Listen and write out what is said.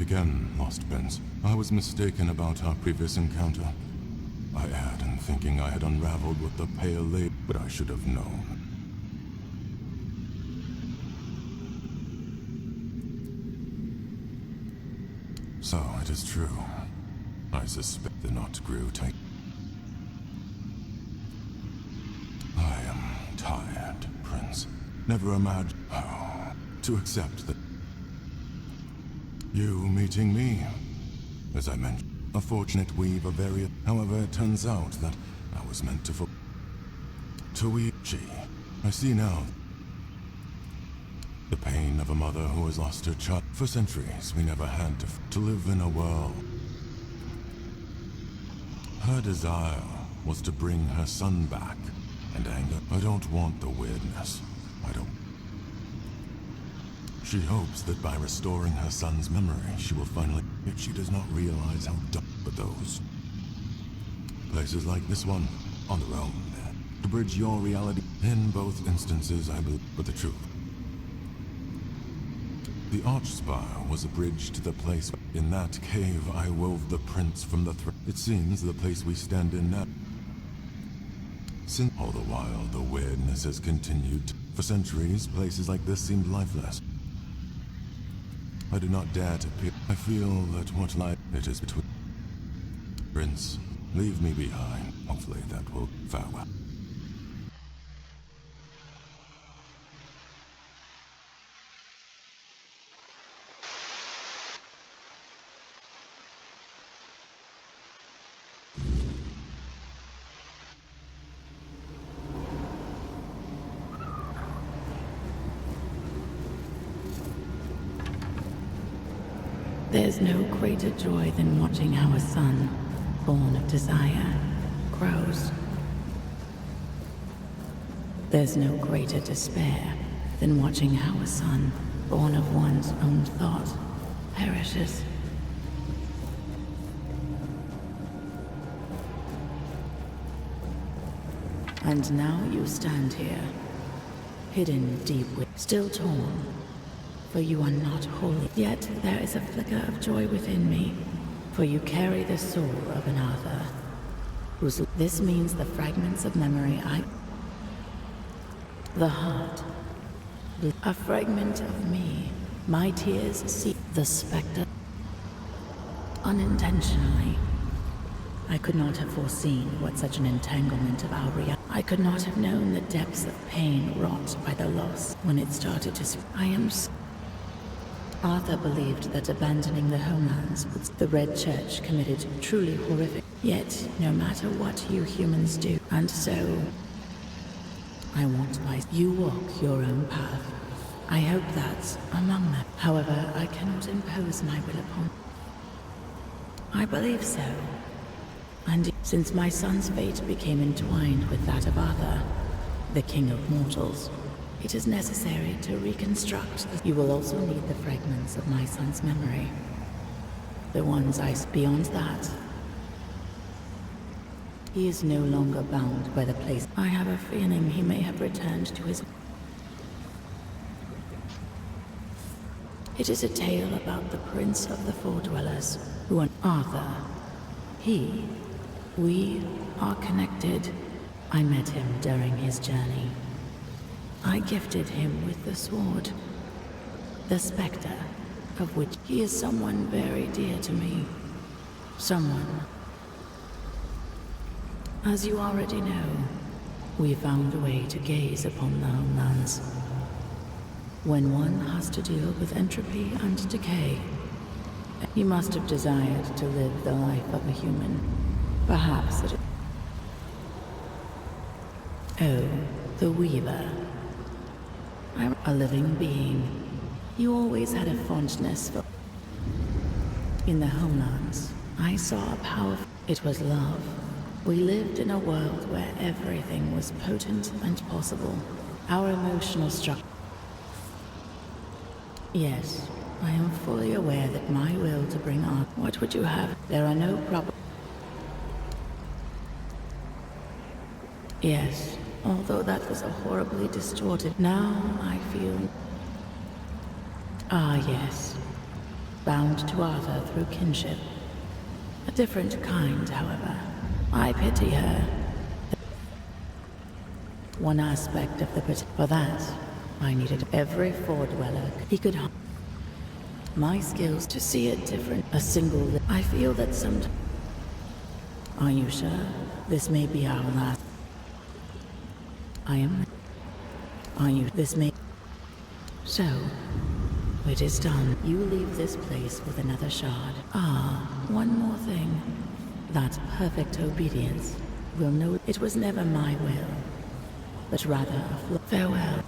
Again, Lost Prince. I was mistaken about our previous encounter. I erred in thinking I had unraveled with the Pale Lady, but I should have known. So, it is true. I suspect the knot grew tight. I am tired, Prince. Never imagined to accept that you meeting me. As I mentioned, a fortunate weave of various. However, it turns out that I was meant to weave. I see now the pain of a mother who has lost her child. For centuries, we never had to live in a world. Her desire was to bring her son back, and anger. I don't want the weirdness. I don't. She hopes that by restoring her son's memory, she will finally... Yet she does not realize how dumb... But those... places like this one, on their own, to bridge your reality. In both instances, I believe... But the truth... The Archspire was a bridge to the place... In that cave, I wove the prince from the thread. It seems the place we stand in now... Since all the while, the weirdness has continued. For centuries, places like this seemed lifeless. I do not dare to peer. I feel that what light it is between. Prince, leave me behind. Hopefully that will farewell. There's no greater joy than watching our son, born of desire, grows. There's no greater despair than watching our son, born of one's own thought, perishes. And now you stand here, hidden deep still torn. For you are not holy. Yet there is a flicker of joy within me, for you carry the soul of another. This means the fragments of memory the heart. A fragment of me. My tears see the specter. Unintentionally. I could not have foreseen what such an entanglement of our reality. I could not have known the depths of pain wrought by the loss when it started to Arthur believed that abandoning the homelands, the Red Church committed truly horrific. Yet, no matter what you humans do, and so, I want you walk your own path. I hope that's among them. However, I cannot impose my will upon. I believe so. And since my son's fate became entwined with that of Arthur, the King of Mortals, it is necessary to reconstruct. You will also need the fragments of my son's memory. The ones beyond that. He is no longer bound by the place. I have a feeling he may have returned to his... It is a tale about the Prince of the Four Dwellers, who an Arthur. We are connected. I met him during his journey. I gifted him with the sword, the specter, of which he is someone very dear to me. Someone. As you already know, we found a way to gaze upon the homelands. When one has to deal with entropy and decay, he must have desired to live the life of a human. Perhaps it... Oh, the Weaver. I'm a living being. You always had a fondness for... In the homelands, I saw a powerful... It was love. We lived in a world where everything was potent and possible. Our emotional structure... Yes, I am fully aware that my will to bring art... What would you have? There are no problems. Yes, although that was a horribly distorted... Now I feel... Ah, yes. Bound to Arthur through kinship. A different kind, however. I pity her. One aspect of the pit... For that, I needed every four-dweller he could... My skills to see it different. A single... I feel that some... Are you sure? This may be our last... I am... Are you... This may... So... It is done. You leave this place with another shard. Ah, one more thing. That perfect obedience will know it was never my will, but rather a farewell.